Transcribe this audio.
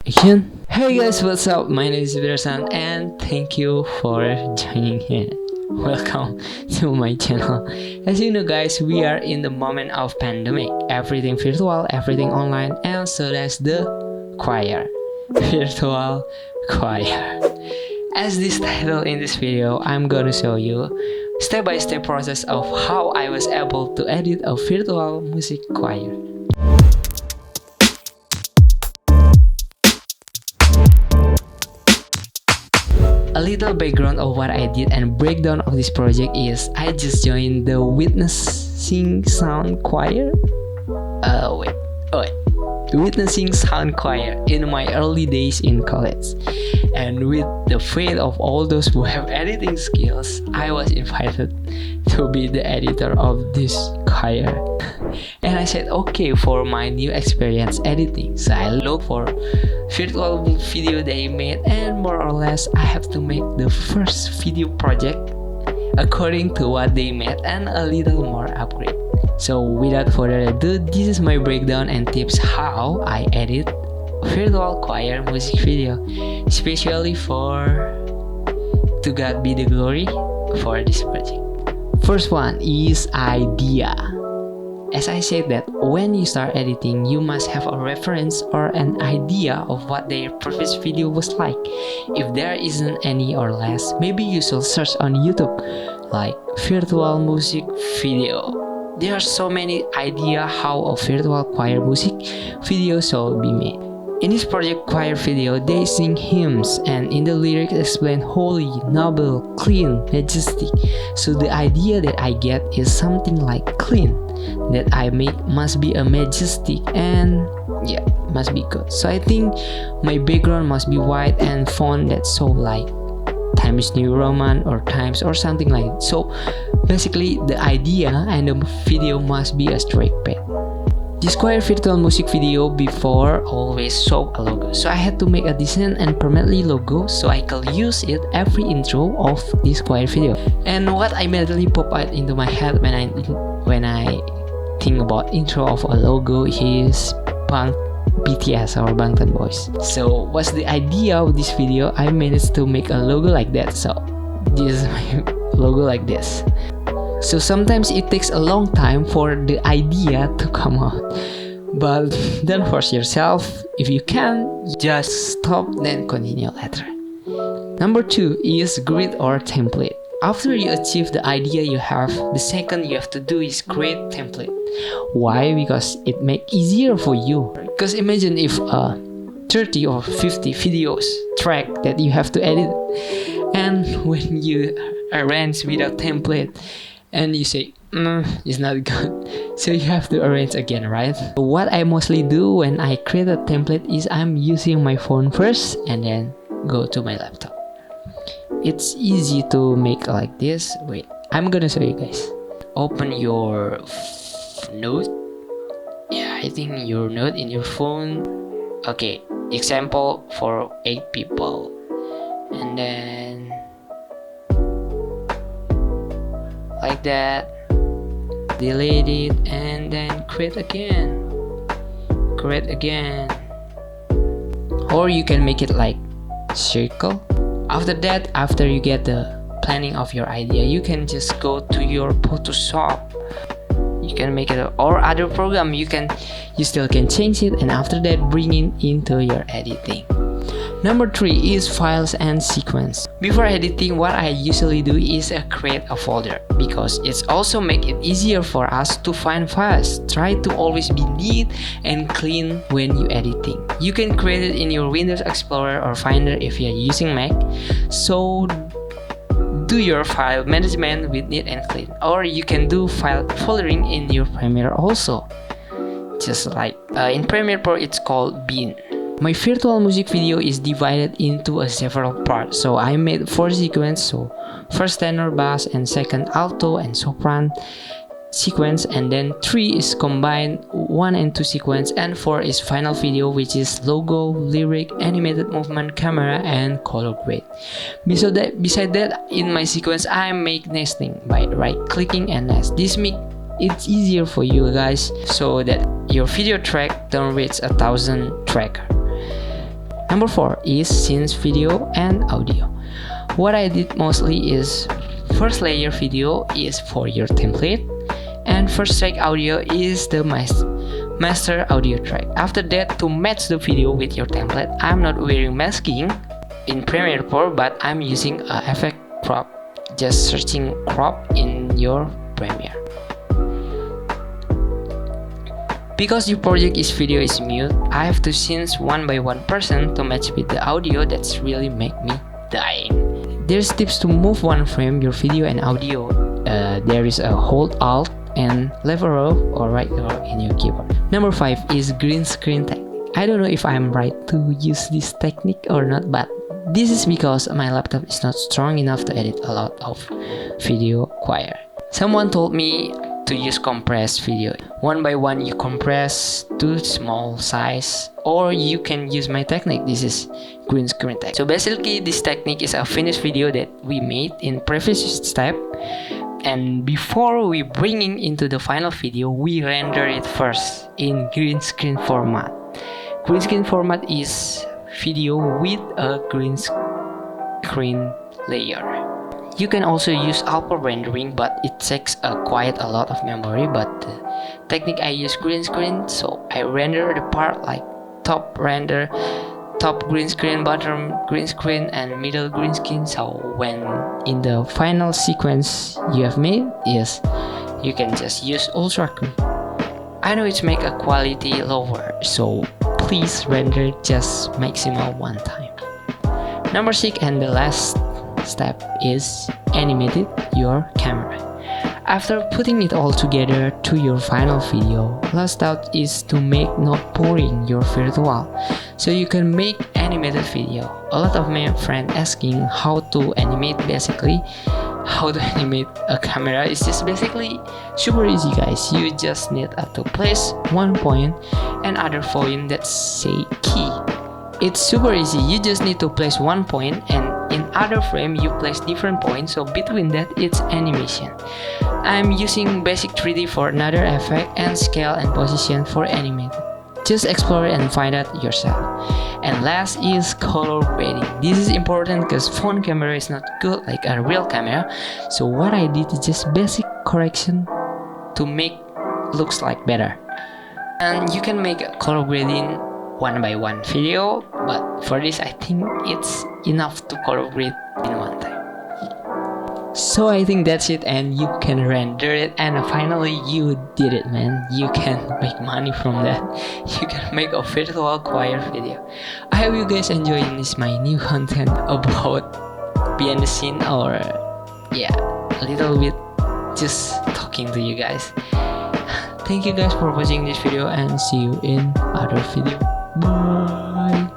Action. Hey guys, what's up? My name is Birsan and thank you for joining in. Welcome to my channel. As you know guys, we are in the moment of pandemic. Everything virtual, everything online, and so that's the choir. Virtual choir. As this title in this video, I'm gonna show you step-by-step process of how I was able to edit a virtual music choir. A little background of what I did and breakdown of this project is I just joined the Witnessing Sound Choir. Witnessing Sound Choir in my early days in college. And with the faith of all those who have editing skills, I was invited to be the editor of this choir. And I said okay for my new experience editing. So I looked for virtual video they made, and more or less I have to make the first video project according to what they made and a little more upgrade. So without further ado, this is my breakdown and tips how I edit virtual choir music video, especially for To God Be the Glory for this project. First one is idea. As I said that when you start editing, you must have a reference or an idea of what their previous video was like. If there isn't any or less, maybe you should search on YouTube like virtual music video. There are so many ideas how a virtual choir music video should be made. In this project choir video, they sing hymns and in the lyrics explain holy, noble, clean, majestic. So the idea that I get is something like clean, that I make must be a majestic and yeah, must be good. So I think my background must be white and font that show like Times New Roman or Times or something like that. So basically the idea and the video must be a straight path. This choir virtual music video before always show a logo, so I had to make a decent and permanently logo so I could use it every intro of this choir video. And what immediately popped out into my head when I think about intro of a logo is BTS or Bangtan Boys. So what's the idea of this video? I managed to make a logo like that. So this is my logo like this. So sometimes it takes a long time for the idea to come out, but don't force yourself. If you can, just stop then continue later. Number 2 is grid or template. After you achieve the idea you have, the second you have to do is create template. Why? Because it makes easier for you. Because imagine if 30 or 50 videos track that you have to edit, and when you arrange without template, and you say, it's not good. So you have to arrange again, right? What I mostly do when I create a template is I'm using my phone first and then go to my laptop. It's easy to make like this. Wait, I'm gonna show you guys. Open your note. Yeah, I think your note in your phone. Okay, example for 8 people. And then like that, delete it and then create again, or you can make it like circle. After that, after you get the planning of your idea, you can just go to your Photoshop. You can make it or other program, you still can change it, and after that bring it into your editing. Number 3 is files and sequence. Before editing, what I usually do is create a folder, because it's also make it easier for us to find files. Try to always be neat and clean when you editing. You can create it in your Windows Explorer or Finder if you're using Mac. So do your file management with neat and clean, or you can do file foldering in your Premiere also. Just like in Premiere Pro, it's called bin. My virtual music video is divided into several parts, so I made 4 sequences. So first tenor, bass, and second alto and sopran sequence, and then 3 is combined 1 and 2 sequence, and 4 is final video, which is logo, lyric, animated movement, camera, and color grade. Beside that, in my sequence I make nesting by right clicking and nest. This make it's easier for you guys so that your video track don't reach 1,000 tracker. Number 4 is scenes video and audio. What I did mostly is first layer video is for your template, and first track audio is the master audio track. After that, to match the video with your template, I'm not wearing masking in Premiere Pro, but I'm using a effect crop. Just searching crop in your Premiere. Because your project is video is mute, I have to sync one by one person to match with the audio. That's really make me dying. There's tips to move one frame your video and audio. There is a hold alt and lever arrow or right arrow in your keyboard. Number 5 is green screen technique. I don't know if I'm right to use this technique or not, but this is because my laptop is not strong enough to edit a lot of video choir. Someone told me to use compressed video. One by one you compress to small size, or you can use my technique. This is green screen technique. So basically this technique is a finished video that we made in previous step, and before we bringing into the final video, we render it first in green screen format. Green screen format is video with a green screen layer. You can also use Alpha rendering, but it takes quite a lot of memory. But the technique I use green screen, so I render the part like top render, top green screen, bottom green screen, and middle green screen. So when in the final sequence you have made, yes, you can just use ultra clean. I know it's make a quality lower, so please render just maximum one time. Number 6 and the last step is animated your camera. After putting it all together to your final video, last step is to make not boring your virtual, so you can make animated video. A lot of my friends asking how to animate. Basically, how to animate a camera is just basically super easy, guys. You just need to place one point and other point that say key. It's super easy. You just need to place one point, and in other frame you place different points, so between that it's animation. I'm using basic 3D for another effect, and scale and position for animated. Just explore and find out yourself. And last is color grading. This is important because phone camera is not good like a real camera. So what I did is just basic correction to make looks like better. And you can make a color grading one by one video, but for this I think it's enough to color grade in one time. So I think that's it, and you can render it, and finally you did it, man. You can make money from that. You can make a virtual choir video. I hope you guys enjoying this my new content about behind the scene, or yeah, a little bit just talking to you guys. Thank you guys for watching this video, and see you in other video. Bye.